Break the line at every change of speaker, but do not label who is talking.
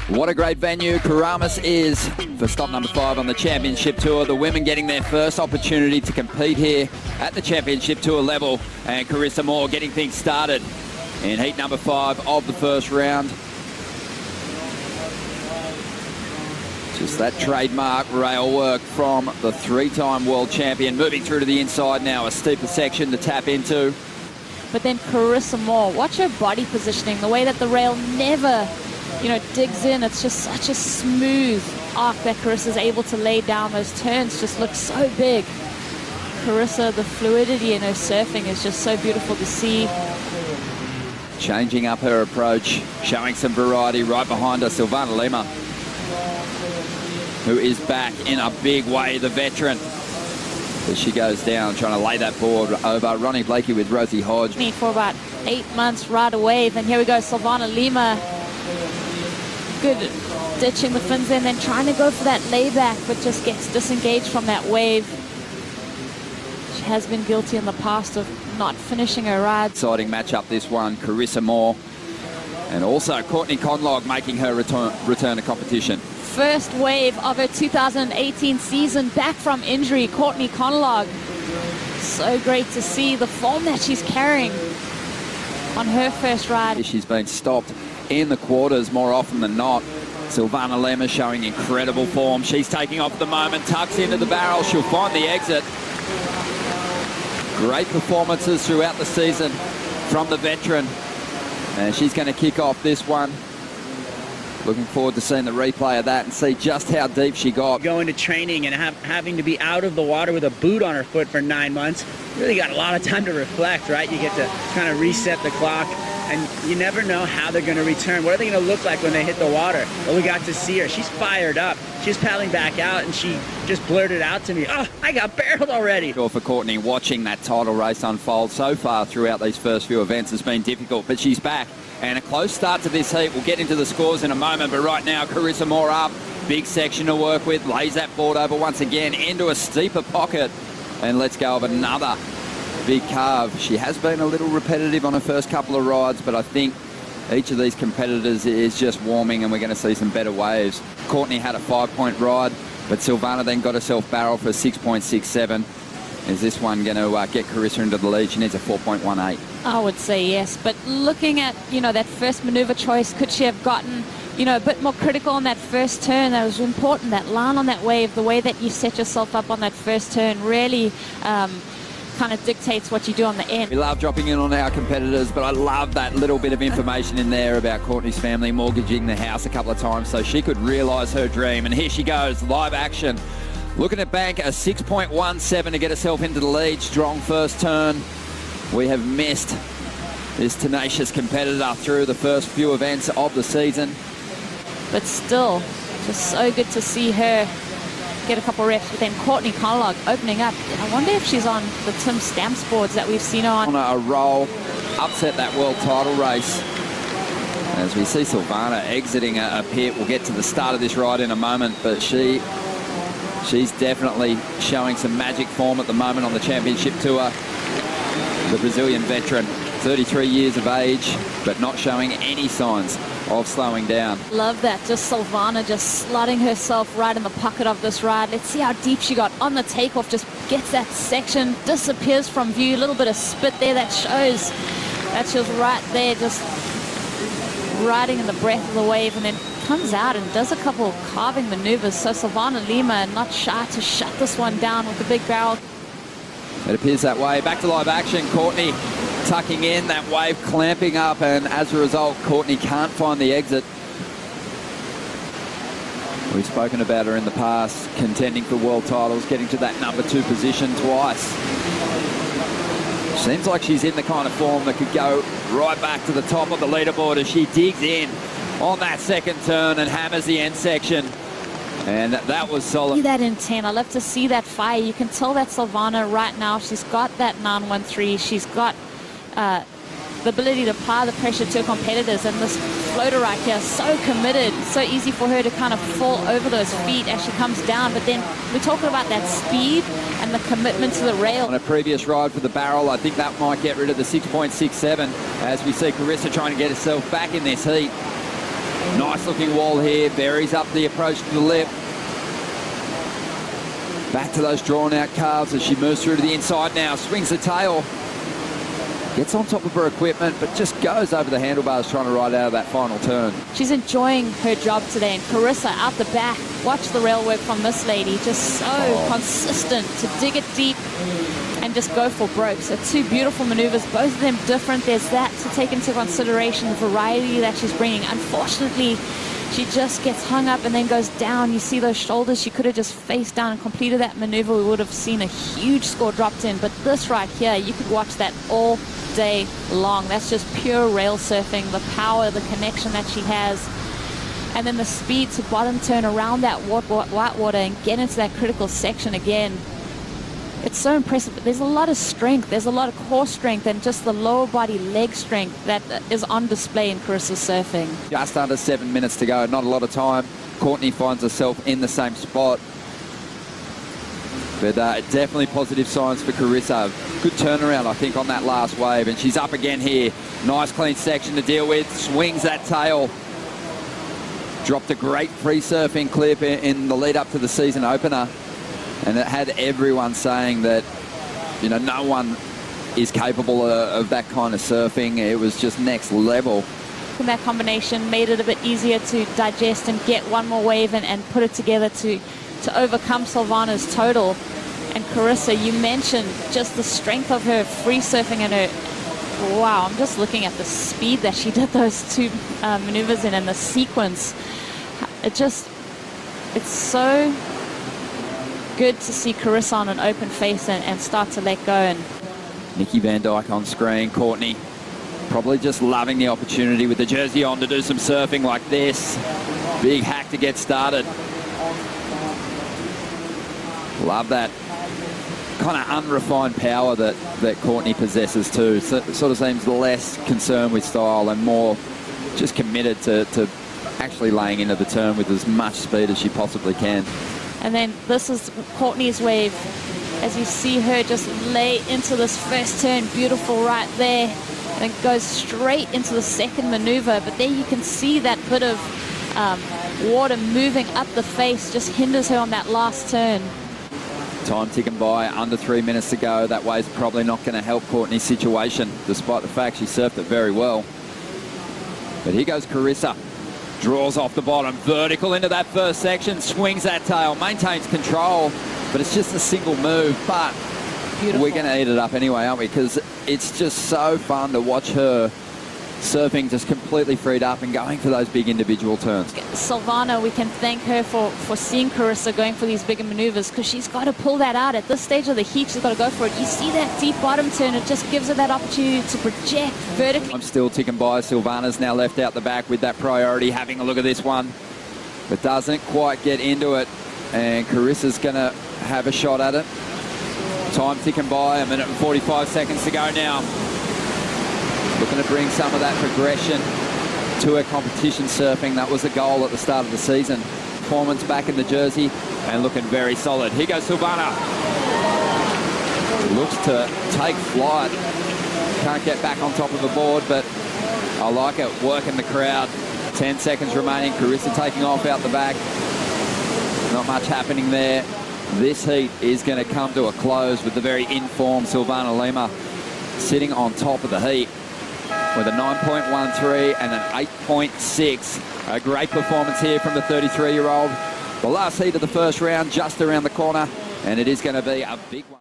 What a great venue Karamas is for stop number 5 on the Championship Tour. The women getting their first opportunity to compete here at the Championship Tour level, and Carissa Moore getting things started in heat number 5 of the first round. Just that trademark rail work from the 3-time world champion. Moving through to the inside now, a steeper section to tap into.
But then Carissa Moore, watch her body positioning, the way that the rail never, digs in. It's just such a smooth arc that Carissa's able to lay down. Those turns just look so big. Carissa, the fluidity in her surfing is just so beautiful to see.
Changing up her approach, showing some variety right behind her, Silvana Lima, who is back in a big way, the veteran. As she goes down, trying to lay that board over Ronnie Blakey with Rosie Hodge.
For about 8 months, ride a wave, and here we go, Silvana Lima. Good ditching the fins in, then trying to go for that layback, but just gets disengaged from that wave. She has been guilty in the past of not finishing her ride.
Exciting matchup this one, Carissa Moore, and also Courtney Conlogue making her return to competition.
First wave of her 2018 season, back from injury, Courtney Conlogue. So great to see the form that she's carrying on her first ride.
She's been stopped in the quarters more often than not. Silvana Lima showing incredible form. She's taking off at the moment, tucks into the barrel. She'll find the exit. Great performances throughout the season from the veteran. And she's going to kick off this one. Looking forward to seeing the replay of that and see just how deep she got.
Going to training and having to be out of the water with a boot on her foot for 9 months, really got a lot of time to reflect, right? You get to kind of reset the clock, and you never know how they're going to return. What are they going to look like when they hit the water? Well, we got to see her. She's fired up. She's paddling back out, and she just blurted out to me, "Oh, I got barreled already."
For Courtney, watching that title race unfold so far throughout these first few events has been difficult, but she's back. And a close start to this heat. We'll get into the scores in a moment, but right now, Carissa Moore up. Big section to work with. Lays that board over once again into a steeper pocket. And let's go of another big carve. She has been a little repetitive on her first couple of rides, but I think each of these competitors is just warming, and we're going to see some better waves. Courtney had a 5-point ride, but Silvana then got herself barrel for 6.67. Is this one going to get Carissa into the lead? She needs a 4.18.
I would say yes, but looking at, that first maneuver choice, could she have gotten, a bit more critical on that first turn? That was important, that line on that wave, the way that you set yourself up on that first turn really kind of dictates what you do on the end.
We love dropping in on our competitors, but I love that little bit of information in there about Courtney's family mortgaging the house a couple of times so she could realise her dream. And here she goes, live action. Looking at bank a 6.17 to get herself into the lead. Strong first turn. We have missed this tenacious competitor through the first few events of the season.
But still, just so good to see her get a couple reps. But then Courtney Conlogue opening up. I wonder if she's on the Tim Stamps boards that we've seen her on.
On a roll, upset that world title race. As we see Silvana exiting a pit. We'll get to the start of this ride in a moment, but she's definitely showing some magic form at the moment on the Championship Tour. The Brazilian veteran, 33 years of age, but not showing any signs of slowing down.
Love that, just Silvana just slotting herself right in the pocket of this ride. Let's see how deep she got on the takeoff, just gets that section, disappears from view, a little bit of spit there that shows that she was right there, just riding in the breath of the wave, and then comes out and does a couple of carving maneuvers. So Silvana Lima not shy to shut this one down with the big barrel.
It appears that way. Back to live action. Courtney tucking in, that wave clamping up, and as a result, Courtney can't find the exit. We've spoken about her in the past, contending for world titles, getting to that number 2 position twice. Seems like she's in the kind of form that could go right back to the top of the leaderboard as she digs in on that second turn and hammers the end section. And that was solid.
See that intent. I love to see that fire. You can tell that Silvana right now, she's got that 913. She's got the ability to apply the pressure to her competitors. And this floater right here, so committed. So easy for her to kind of fall over those feet as she comes down. But then we're talking about that speed and the commitment to the rail.
On a previous ride for the barrel, I think that might get rid of the 6.67 as we see Carissa trying to get herself back in this heat. Nice looking wall here. Buries up the approach to the lip. Back to those drawn out calves as she moves through to the inside now. Swings the tail. Gets on top of her equipment, but just goes over the handlebars trying to ride out of that final turn.
She's enjoying her job today. And Carissa out the back. Watch the rail work from this lady. Just so consistent to dig it deep and just go for broke. So two beautiful maneuvers, both of them different. There's that to take into consideration, the variety that she's bringing. Unfortunately, she just gets hung up and then goes down. You see those shoulders. She could have just faced down and completed that maneuver. We would have seen a huge score dropped in. But this right here, you could watch that all day long. That's just pure rail surfing, the power, the connection that she has. And then the speed to bottom turn around that white water and get into that critical section again. It's so impressive. But there's a lot of strength. There's a lot of core strength and just the lower body leg strength that is on display in Carissa's surfing.
Just under 7 minutes to go. Not a lot of time. Courtney finds herself in the same spot. But definitely positive signs for Carissa. Good turnaround, I think, on that last wave. And she's up again here. Nice clean section to deal with. Swings that tail. Dropped a great free surfing clip in the lead up to the season opener. And it had everyone saying that, you know, no one is capable of that kind of surfing. It was just next level.
And that combination made it a bit easier to digest and get one more wave and put it together to overcome Silvana's total. And Carissa, you mentioned just the strength of her free surfing and her, wow, I'm just looking at the speed that she did those two maneuvers in and the sequence. It's so good to see Carissa on an open face and start to let go. And
Nikki Van Dyke on screen. Courtney probably just loving the opportunity with the jersey on to do some surfing like this. Big hack to get started. Love that kind of unrefined power that Courtney possesses too. So it sort of seems less concerned with style and more just committed to actually laying into the turn with as much speed as she possibly can.
And then this is Courtney's wave. As you see her just lay into this first turn, beautiful right there. And it goes straight into the second maneuver. But there you can see that bit of water moving up the face just hinders her on that last turn.
Time ticking by, under 3 minutes to go. That wave's probably not going to help Courtney's situation, despite the fact she surfed it very well. But here goes Carissa. Draws off the bottom, vertical into that first section, swings that tail, maintains control, but it's just a single move. But
Beautiful.
We're going to eat it up anyway, aren't we? Because it's just so fun to watch her surfing just completely freed up and going for those big individual turns.
Silvana, we can thank her for seeing Carissa going for these bigger maneuvers, because she's got to pull that out. At this stage of the heat, she's got to go for it. You see that deep bottom turn, it just gives her that opportunity to project vertically.
I'm still ticking by. Silvana's now left out the back with that priority, having a look at this one, but doesn't quite get into it. And Carissa's going to have a shot at it. Time ticking by, 1 minute and 45 seconds to go now. Looking to bring some of that progression to her competition surfing. That was the goal at the start of the season. Performance back in the jersey and looking very solid. Here goes Silvana. Looks to take flight. Can't get back on top of the board, but I like it. Working the crowd. 10 seconds remaining. Carissa taking off out the back. Not much happening there. This heat is going to come to a close with the very informed Silvana Lima sitting on top of the heat with a 9.13 and an 8.6. A great performance here from the 33-year-old. The last heat of the first round just around the corner, and it is going to be a big one.